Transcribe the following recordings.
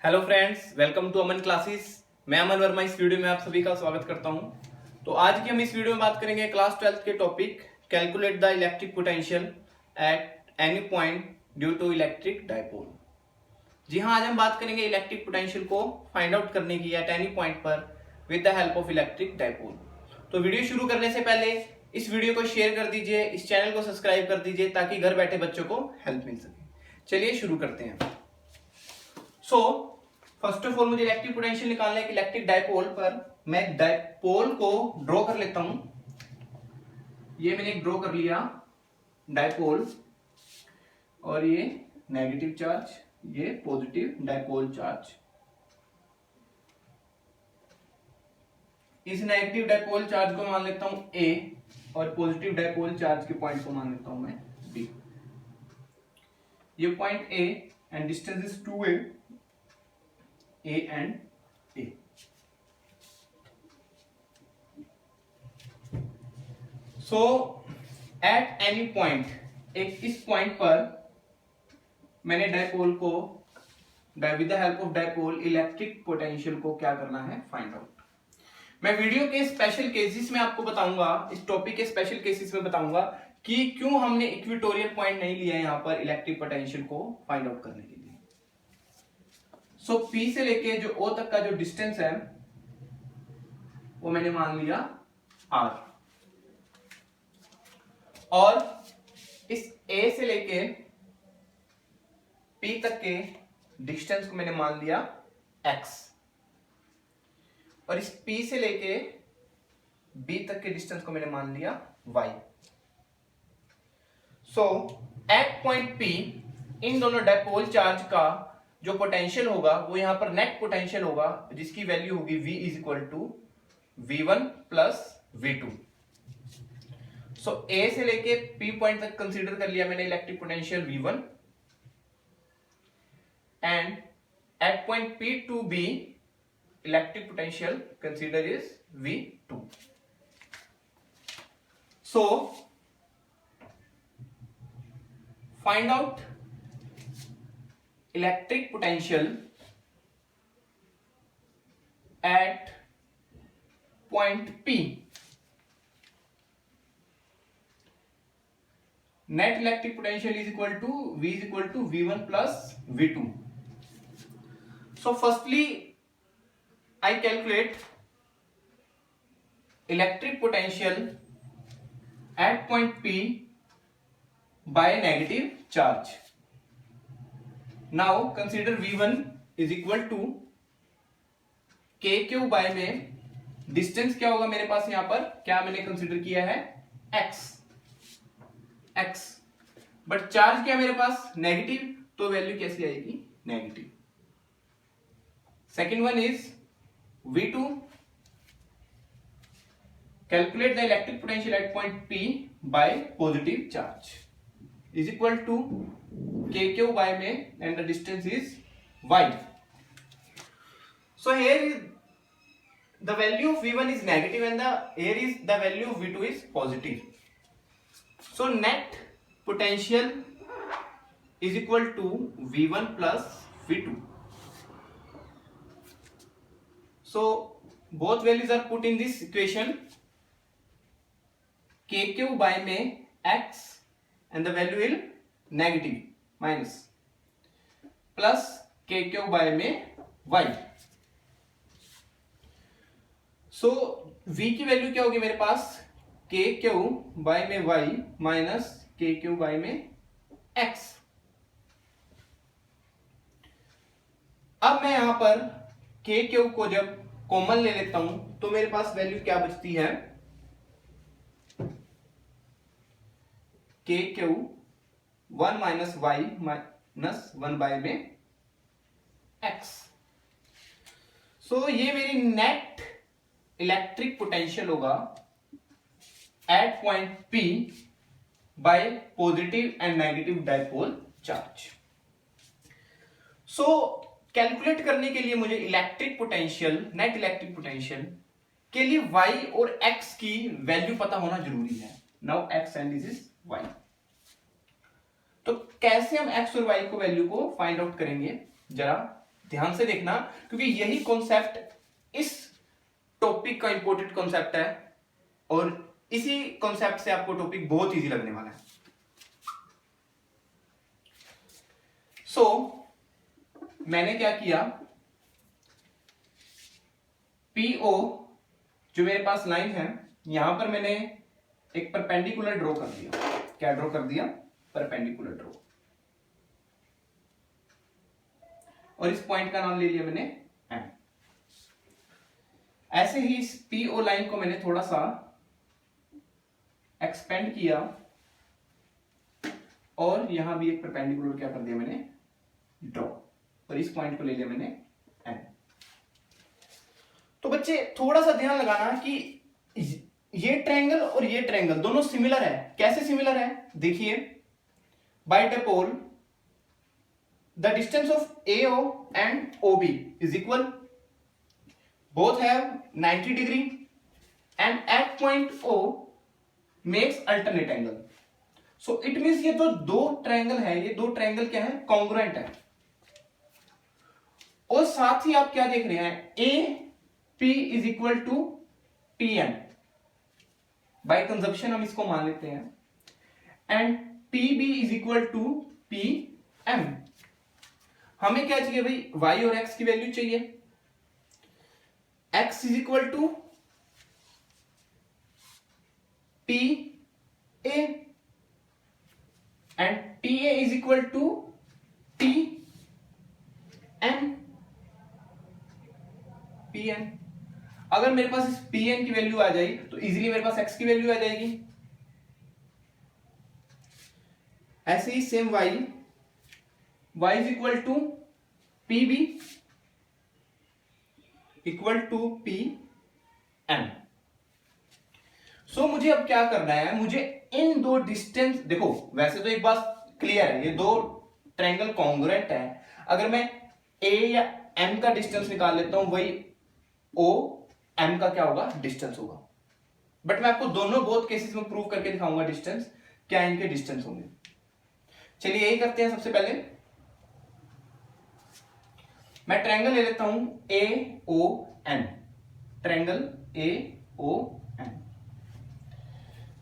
Hello friends, welcome to Aman classes. मैं अमन वर्मा इस video में आप सभी का स्वागत करता हूं। तो आज की हम इस वीडियो में बात करेंगे क्लास 12th के topic calculate the electric potential at any point due to electric dipole. जी हाँ, आज हम बात करेंगे इलेक्ट्रिक पोटेंशियल को फाइंड आउट करने की एट एनी पॉइंट पर with the help of electric dipole. तो वीडियो शुरू करने से पहले इस वीडियो को शेयर कर दीजिए, इस चैनल को सब्सक्राइब कर दीजिए ताकि घर बैठे बच्चों को हेल्प मिल सके। चलिए शुरू करते हैं। फर्स्ट ऑफ ऑल मुझे इलेक्ट्रिक पोटेंशियल निकालना है। इलेक्ट्रिक डाइपोल पर मैं डाइपोल को ड्रॉ कर लेता हूं। ये मैंने ड्रॉ कर लिया डाइपोल, और ये नेगेटिव चार्ज, ये पॉजिटिव डाइपोल चार्ज। इस नेगेटिव डाइपोल चार्ज को मान लेता हूं ए, और पॉजिटिव डाइपोल चार्ज के पॉइंट को मान लेता हूं मैं बी। ये point A and distance is 2a, A and A. So at any point, एक इस पॉइंट पर मैंने डाइपोल को with the help of dipole electric potential को क्या करना है, फाइंड आउट। मैं वीडियो के स्पेशल केसेस में आपको बताऊंगा, इस टॉपिक के स्पेशल केसेस में बताऊंगा कि क्यों हमने इक्वेटोरियल पॉइंट नहीं लिया है यहां पर इलेक्ट्रिक पोटेंशियल को फाइंड आउट करने के लिए। सो P से लेके जो O तक का जो डिस्टेंस है वो मैंने मान लिया R, और इस A से लेके P तक के डिस्टेंस को मैंने मान लिया X, और इस P से लेके B तक के डिस्टेंस को मैंने मान लिया Y। सो एट पॉइंट P इन दोनों डाइपोल चार्ज का जो पोटेंशियल होगा वो यहां पर नेट पोटेंशियल होगा, जिसकी वैल्यू होगी V is equal to V1 plus V2। So A से लेके P पॉइंट तक कंसीडर कर लिया मैंने electric potential V1, and at point P to B electric potential consider is V2। So find out electric potential at point P. Net electric potential is equal to V is equal to V1 plus V2. So firstly I calculate electric potential at point P by negative charge. Now consider V1 is equal to K q by में distance क्या होगा मेरे पास, यहां पर क्या मैंने consider किया है x, बट चार्ज क्या मेरे पास नेगेटिव, तो वैल्यू कैसी आएगी negative. Second one is V2, calculate the electric potential eight point P by positive charge is equal to kq by में and the distance is y. So here is the value of V1 is negative and here is the value of V2 is positive. So net potential is equal to V1 plus V2. So both values are put in this equation. kq by में x and the value will negative minus plus kq by में y. So v की value क्या होगी मेरे पास, kq by में y minus kq by में x। अब मैं यहां पर kq को जब कॉमन ले लेता हूं तो मेरे पास वैल्यू क्या बचती है, kq 1 minus y minus 1 by में x। सो ये मेरी नेट इलेक्ट्रिक पोटेंशियल होगा at point P by positive and negative dipole charge. So calculate करने के लिए मुझे electric potential, net electric potential के लिए y और x की वैल्यू पता होना जरूरी है। Now x and this is y। तो कैसे हम x और y को वैल्यू को फाइंड आउट करेंगे, जरा ध्यान से देखना, क्योंकि यही कॉन्सेप्ट इस टॉपिक का इंपॉर्टेंट कॉन्सेप्ट है और इसी कॉन्सेप्ट से आपको टॉपिक बहुत इजी लगने वाला है। सो मैंने क्या किया, पीओ जो मेरे पास लाइन है, यहां पर मैंने एक परपेंडिकुलर ड्रॉ कर दिया। क्या ड्रॉ कर दिया? Perpendicular draw. और इस पॉइंट का नाम ले लिया मैंने एम। ऐसे ही इस पीओ लाइन को मैंने थोड़ा सा एक्सपेंड किया और यहां भी एक परपेंडिकुलर क्या कर दिया मैंने, ड्रॉ, और इस पॉइंट को ले लिया मैंने एम। तो बच्चे थोड़ा सा ध्यान लगाना कि ये ट्रायंगल और ये ट्रायंगल दोनों सिमिलर है। कैसे सिमिलर है? देखिए, by dipole the distance of AO and OB is equal, both have 90 degree and at point O makes alternate angle. So it means ये तो दो ट्रायंगल है, ये दो ट्रायंगल क्या है, कॉन्ग्रुएंट है। और साथ ही आप क्या देख रहे हैं, AP is equal to PM, by construction हम इसको मान लेते हैं, and PB is equal to PM। हमें क्या चाहिए भाई, y और x की वैल्यू चाहिए। x is equal to PA and PA is equal to PM। अगर मेरे पास इस Pn की वैल्यू आ जाएगी तो इजीली मेरे पास x की वैल्यू आ जाएगी। ऐसे ही same y is equal to PB equal to PM। So मुझे अब क्या करना है, मुझे इन दो डिस्टेंस, देखो वैसे तो एक बात क्लियर है, ये दो ट्रायंगल कॉन्ग्रुएंट है। अगर मैं A या M का डिस्टेंस निकाल लेता हूं, वही O M का क्या होगा, डिस्टेंस होगा। बट मैं आपको दोनों बोथ केसेस में प्रूव करके दिखाऊंगा डिस्टेंस, क्या इनके डिस्टेंस होंगे। चलिए यही करते हैं। सबसे पहले मैं ट्रायंगल ले लेता हूं AON, ट्रायंगल AON।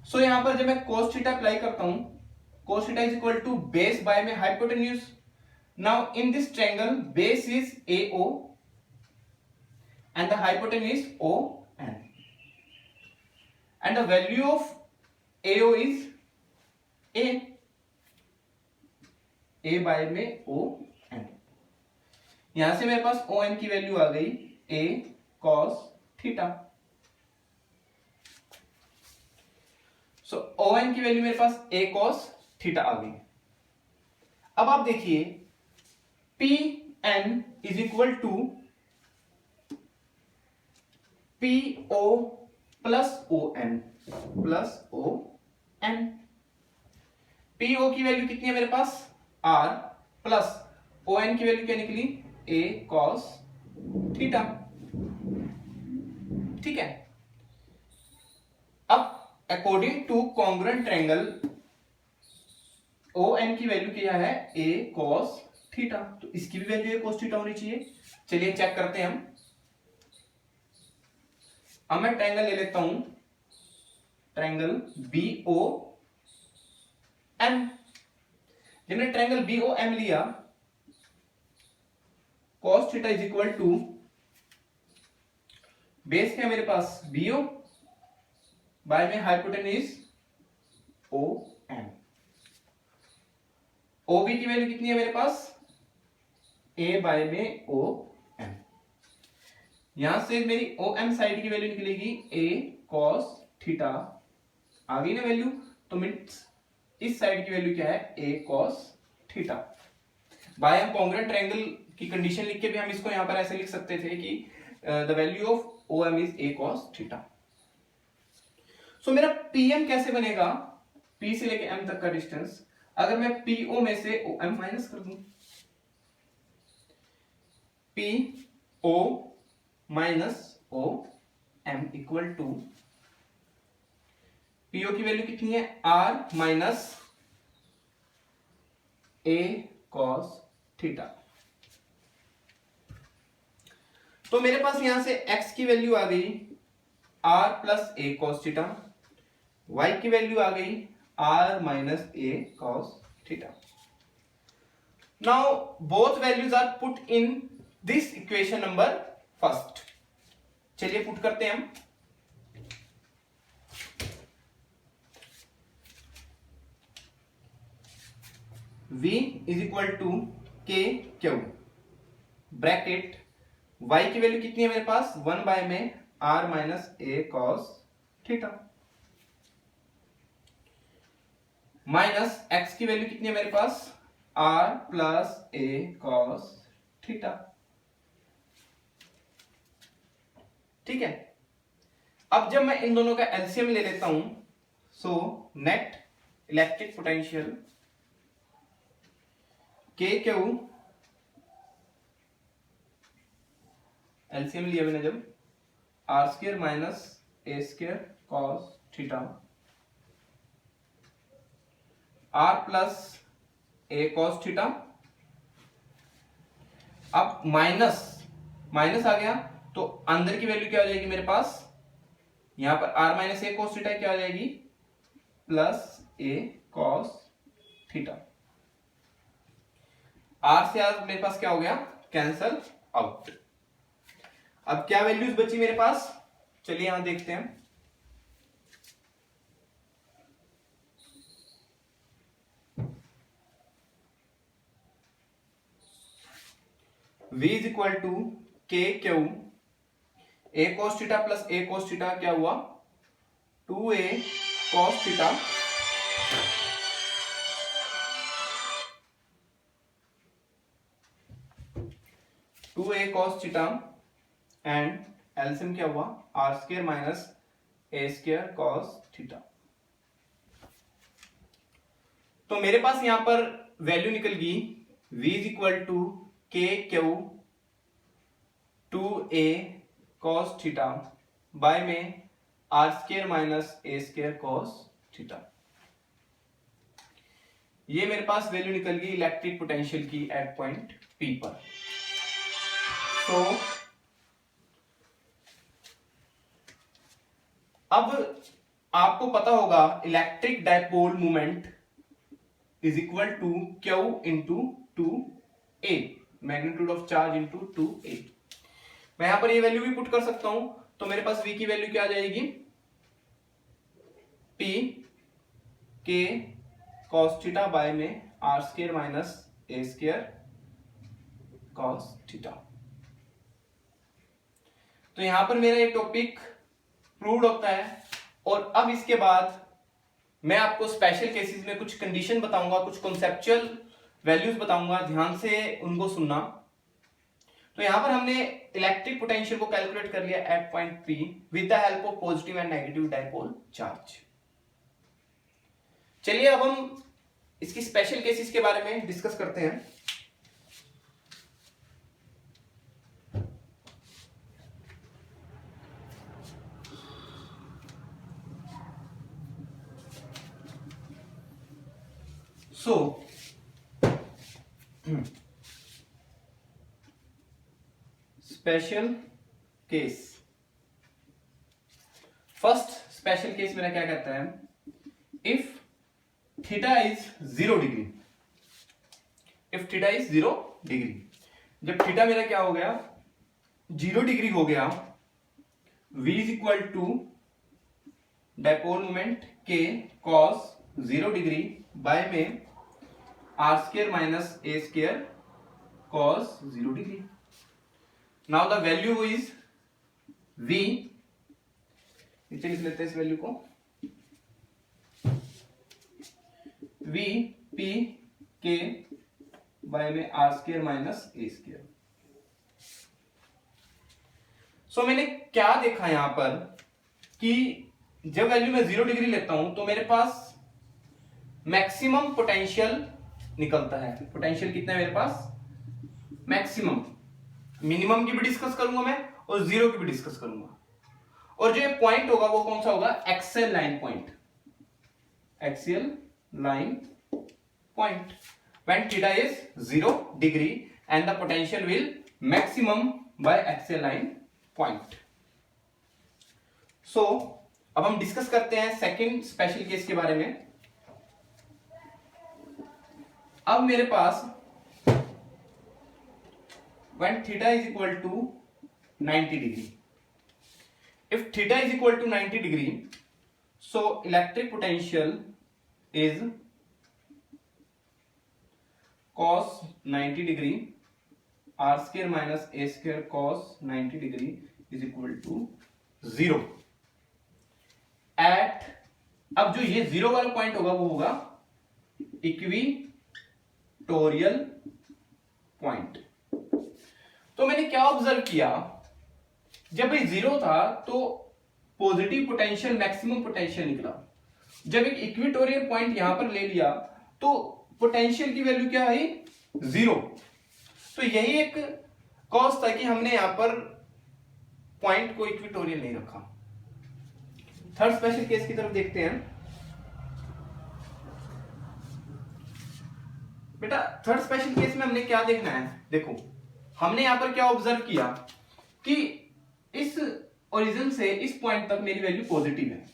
सो यहां पर जब मैं cos थीटा अप्लाई करता हूं, cos theta is equal to base by में hypotenuse. Now in this triangle base is AO and the hypotenuse is ON, and the value of AO is A by में ON। यहां से मेरे पास ON की value आ गई A cos theta. So ON की value मेरे पास A cos थीटा आ गई। अब आप देखिए PN is equal to PO plus ON plus ON। PO की वैल्यू कितनी है मेरे पास, R, प्लस ON की वैल्यू क्या निकली, A cos थीटा। ठीक है। अब according to congruent triangle ON की वैल्यू क्या है, A cos थीटा, तो इसकी भी वैल्यू A cos थीटा होनी चाहिए। चलिए चेक करते हैं हम। अब मैं ट्रायंगल ले लेता हूं, ट्रायंगल BOM। जब मैंने ट्रायंगल BOM लिया, cos theta is equal to base क्या मेरे पास, BO बाय में हाइपोटेन्यूज OM। OB की वैल्यू कितनी है मेरे पास, A बाय में OM। यहां से मेरी OM साइड की वैल्यू निकलेगी A cos थीटा, आ गई ना वैल्यू, तो मींस इस साइड की वैल्यू क्या है, A cos थीटा। बाय हम कॉन्ग्रुएंट ट्रायंगल की कंडीशन लिख के भी हम इसको यहां पर ऐसे लिख सकते थे कि the value of OM is A cos theta. So मेरा PM कैसे बनेगा, P से लेके M तक का डिस्टेंस, अगर मैं PO में से OM माइनस कर दूं, PO minus OM equal to PO की वैल्यू कितनी है, R minus A cos theta. तो मेरे पास यहां से x की वैल्यू आ गई r प्लस ए कॉस थीटा, y की वैल्यू आ गई r minus a cos theta. Now both values are put in this equation number first. चलिए पुट करते हैं हम। v इज इक्वल टू के क्यू, ब्रैकेट y की वैल्यू कितनी है मेरे पास 1 बाय में r minus a cos theta, minus x की वैल्यू कितनी है मेरे पास r प्लस ए कॉस थीटा। ठीक है, अब जब मैं इन दोनों का एलसीएम ले लेता हूं, so net electric potential k q, LCM लिया मैंने जब, आर स्क्वायर माइनस ए square cos theta, r plus ए कॉस थीटा। अब माइनस माइनस आ गया तो अंदर की वैल्यू क्या हो जाएगी मेरे पास, यहां पर r minus a cos theta क्या हो जाएगी प्लस ए कॉस थीटा। आर से आर मेरे पास क्या हो गया कैंसल आउट। अब क्या वैल्यूज बची मेरे पास, चलिए यहां देखते हैं। v इज इक्वल टू के Q, A cos theta plus A cos theta क्या हुआ 2a cos theta, two A cos theta and LCM क्या हुआ आर स्क्वायर माइनस ए स्क्वायर कॉस थीटा। तो मेरे पास यहां पर वैल्यू निकल गई v इज इक्वल टू के Q 2a cos theta by में are square minus A square cos theta. ये मेरे पास वैल्यू निकल गई इलेक्ट्रिक पोटेंशियल की एट पॉइंट P पर। तो अब आपको पता होगा electric dipole moment is equal to q into 2a, magnitude of charge into 2a। मैं यहां पर ये वैल्यू भी पुट कर सकता हूं, तो मेरे पास v की वैल्यू क्या आ जाएगी p के कॉस थीटा बाय में are square minus A square cos theta. तो यहां पर मेरा ये टॉपिक प्रूव्ड होता है। और अब इसके बाद मैं आपको स्पेशल केसेस में कुछ कंडीशन बताऊंगा, कुछ कॉन्सेप्चुअल वैल्यूज बताऊंगा, ध्यान से उनको सुनना। तो यहां पर हमने इलेक्ट्रिक पोटेंशियल को कैलकुलेट कर लिया at point P with the help of positive and negative dipole charge. चलिए अब हम इसकी स्पेशल केसेस के बारे में डिस्कस करते हैं। So special case, first special case मेरा क्या कहता है, if theta is 0 degree, if theta is 0 degree, जब थीटा मेरा क्या हो गया 0 डिग्री हो गया, v is equal to dipole moment के कॉस 0 डिग्री बाय में are square minus A square cos 0 degree. Now the value is v, नीचे लिख लेते हैं इस वैल्यू को, v p के बाय में are square minus A square. So मैंने क्या देखा यहां पर कि जब वैल्यू मैं 0 डिग्री लेता हूं तो मेरे पास मैक्सिमम पोटेंशियल निकलता है। पोटेंशियल कितना है मेरे पास मैक्सिमम, मिनिमम की भी डिस्कस करूंगा मैं और 0 की भी डिस्कस करूंगा। और जो ये पॉइंट होगा वो कौन सा होगा axial line point, axial line point when theta is 0 degree and the potential will maximum by axial line point. So अब हम डिस्कस करते हैं सेकंड स्पेशल केस के बारे में। अब मेरे पास when theta is equal to 90 degree, if theta is equal to 90 degree, so electric potential is cos 90 degree r square minus a square cos 90 degree is equal to 0 at, अब जो ये zero वाला point होगा वो होगा equatorial point. तो मैंने क्या ऑब्जर्व किया, जब ये जीरो था तो पॉजिटिव पोटेंशियल मैक्सिमम पोटेंशियल निकला। जब एक इक्विटोरियल पॉइंट यहां पर ले लिया तो पोटेंशियल की वैल्यू क्या है, जीरो। तो यही एक कॉज था कि हमने यहां पर पॉइंट को इक्विटोरियल नहीं रखा। थर्ड स्पेशल केस की तरफ देखते हैं। बेटा थर्ड स्पेशल केस में हमने क्या देखना है, देखो हमने यहां पर क्या ऑब्जर्व किया कि इस ओरिजिन से इस पॉइंट तक मेरी वैल्यू पॉजिटिव है।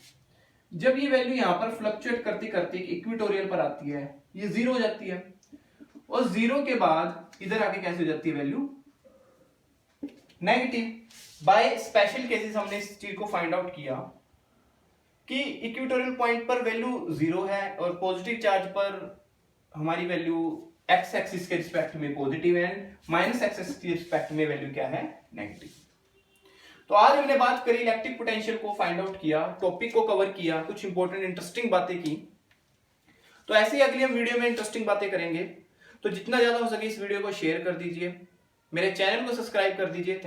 जब ये वैल्यू यहां पर फ्लक्चुएट करते करते इक्विटोरियल पर आती है, ये जीरो हो जाती है, और जीरो के बाद इधर आके कैसे हो जाती है value, negative. By special cases हमने इस चीज को फाइंड आउट किया कि इक्विटोरियल पॉइंट पर वैल्यू जीरो है और पॉजिटिव चार्ज पर हमारी वैल्यू एक्स एक्सिस के रिस्पेक्ट में पॉजिटिव है, माइनस एक्सिस के रिस्पेक्ट में वैल्यू क्या है, नेगेटिव। तो आज हमने बात करी इलेक्ट्रिक पोटेंशियल को फाइंड आउट किया, टॉपिक को कवर किया, कुछ इंपॉर्टेंट इंटरेस्टिंग बातें की। तो ऐसे ही अगली हम वीडियो में इंटरेस्टिंग बातें करेंगे। तो जितना ज्यादा हो सके इस वीडियो को शेयर कर दीजिए, मेरे चैनल को सब्सक्राइब कर दीजिए। थैंक